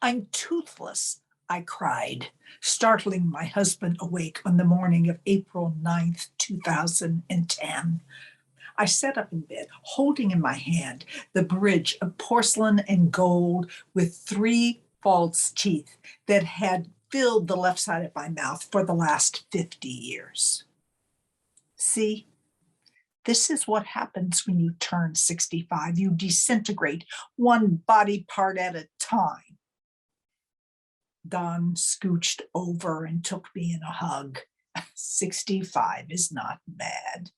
I'm toothless, I cried, startling my husband awake on the morning of April 9th, 2010. I sat up in bed, holding in my hand the bridge of porcelain and gold with three false teeth that had filled the left side of my mouth for the last 50 years. See, this is what happens when you turn 65. You disintegrate one body part at a time. Don scooched over and took me in a hug. 65 is not bad.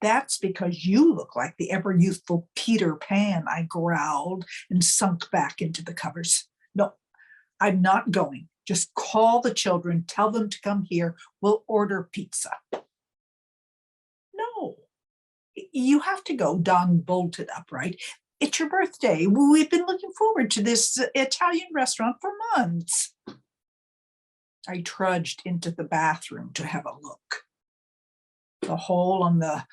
That's because you look like the ever-youthful Peter Pan, I growled and sunk back into the covers. No, I'm not going. Just call the children, tell them to come here. We'll order pizza. No, you have to go. Don bolted upright. It's your birthday. We've been looking forward to this Italian restaurant for months. I trudged into the bathroom to have a look. The hole on the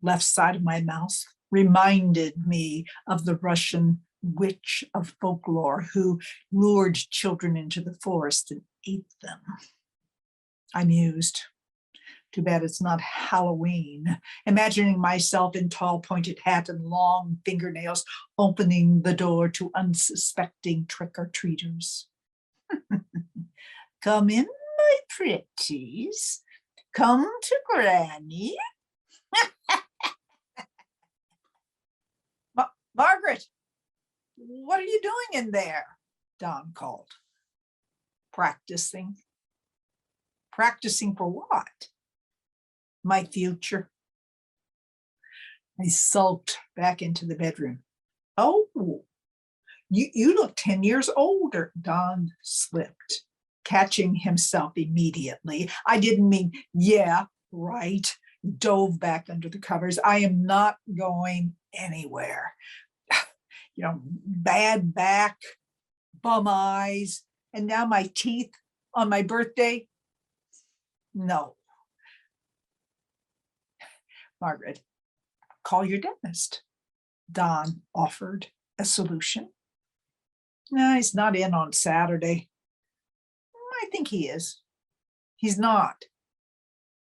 left side of my mouth reminded me of the Russian witch of folklore who lured children into the forest and ate them. I mused. Too bad it's not Halloween, imagining myself in tall pointed hat and long fingernails opening the door to unsuspecting trick-or-treaters. Come in, my pretties. Come to Granny. Margaret, what are you doing in there? Don called. Practicing. Practicing for what? My future. I sulked back into the bedroom. Oh, you look 10 years older, Don slipped, catching himself immediately. I didn't mean, yeah, right, dove back under the covers. I am not going anywhere. Bad back, bum eyes, and now my teeth on my birthday. No. Margaret, call your dentist. Don offered a solution. No, he's not in on Saturday. I think he is. He's not.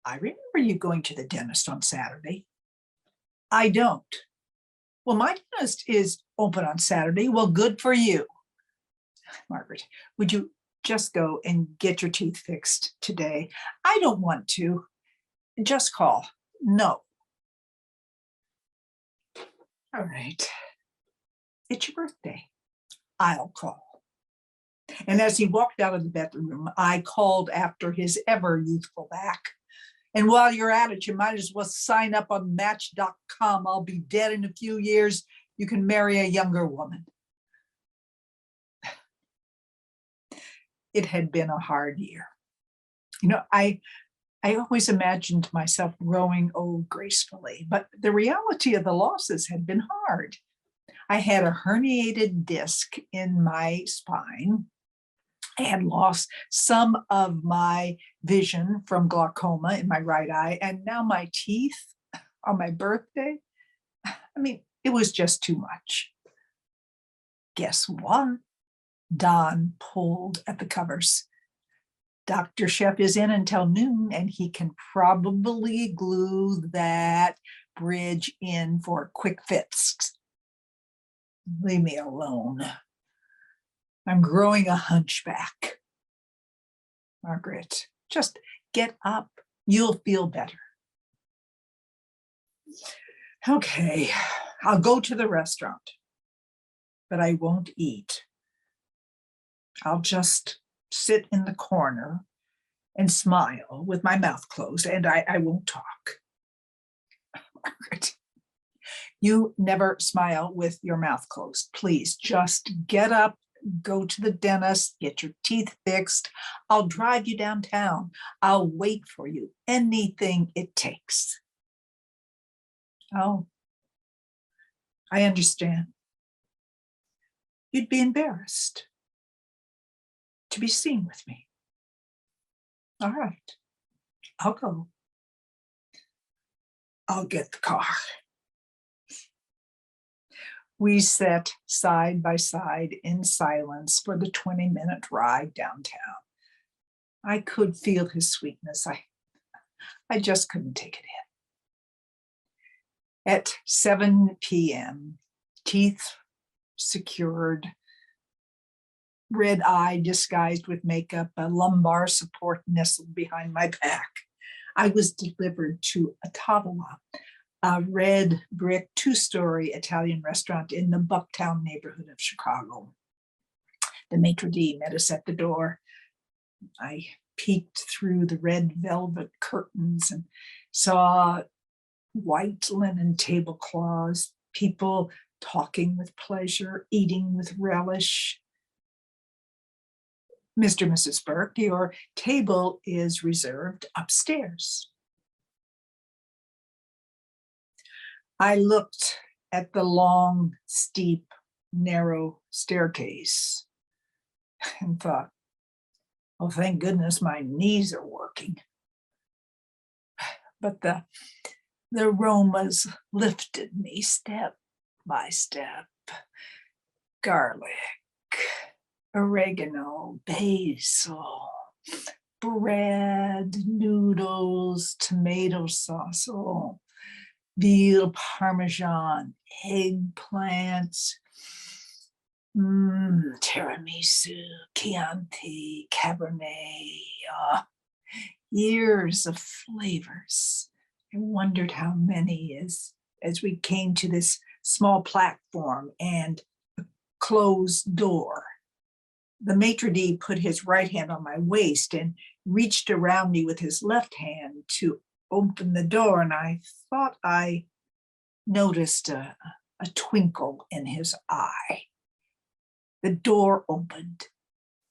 I remember you going to the dentist on Saturday. I don't. Well, my dentist is open on Saturday. Well, good for you. Margaret, would you just go and get your teeth fixed today? I don't want to. Just call. No. All right. It's your birthday. I'll call. And as he walked out of the bedroom, I called after his ever youthful back. And while you're at it, you might as well sign up on Match.com. I'll be dead in a few years. You can marry a younger woman. It had been a hard year. I always imagined myself growing old gracefully, but the reality of the losses had been hard. I had a herniated disc in my spine. I had lost some of my vision from glaucoma in my right eye, and now my teeth on my birthday. It was just too much. Guess what? Don pulled at the covers. Dr. Shep is in until noon, and he can probably glue that bridge in for a quick fix. Leave me alone. I'm growing a hunchback. Margaret, just get up. You'll feel better. Okay, I'll go to the restaurant, but I won't eat. I'll just sit in the corner and smile with my mouth closed, and I won't talk. Margaret, you never smile with your mouth closed. Please just get up, go to the dentist, get your teeth fixed. I'll drive you downtown. I'll wait for you. Anything it takes. Oh, I understand. You'd be embarrassed to be seen with me. All right, I'll go. I'll get the car. We sat side by side in silence for the 20-minute ride downtown. I could feel his sweetness. I just couldn't take it in. At 7 p.m., teeth secured, red eye disguised with makeup, a lumbar support nestled behind my back, I was delivered to a tavola, a red brick 2-story Italian restaurant in the Bucktown neighborhood of Chicago. The maitre d' met us at the door. I peeked through the red velvet curtains and saw white linen tablecloths, people talking with pleasure, eating with relish. Mr. and Mrs. Burk, your table is reserved upstairs. I looked at the long, steep, narrow staircase and thought, oh, thank goodness my knees are working. But the aromas lifted me step by step. Garlic, oregano, basil, bread, noodles, tomato sauce, veal parmesan, eggplant, tiramisu, Chianti, Cabernet, years of flavors. I wondered how many as we came to this small platform and a closed door. The maitre d' put his right hand on my waist and reached around me with his left hand to open the door, and I thought I noticed a twinkle in his eye. The door opened.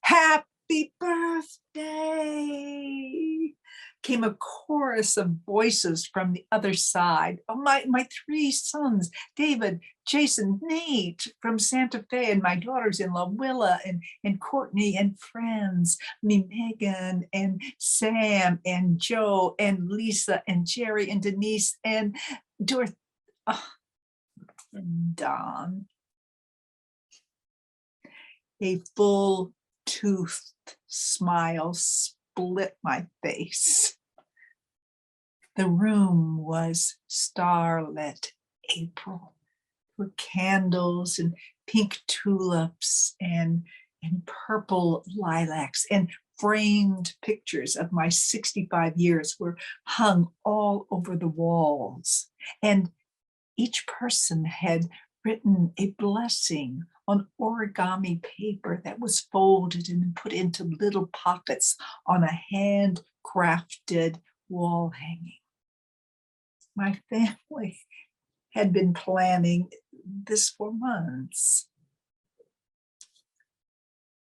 Happy birthday! Came a chorus of voices from the other side. Oh, my 3 sons, David, Jason, Nate from Santa Fe, and my daughters-in-law, Willa and Courtney and friends, Megan and Sam and Joe and Lisa and Jerry and Denise and Dorothy, and Don. A full-toothed smile split my face. The room was starlit April, with candles and pink tulips and purple lilacs, and framed pictures of my 65 years were hung all over the walls. And each person had written a blessing on origami paper that was folded and put into little pockets on a handcrafted wall hanging. My family had been planning this for months.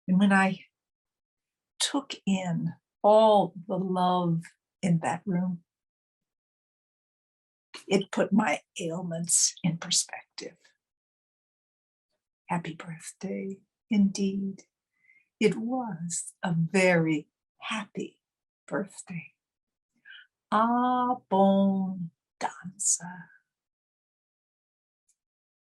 And when I took in all the love in that room, it put my ailments in perspective. Happy birthday, indeed. It was a very happy birthday. Abbondanza.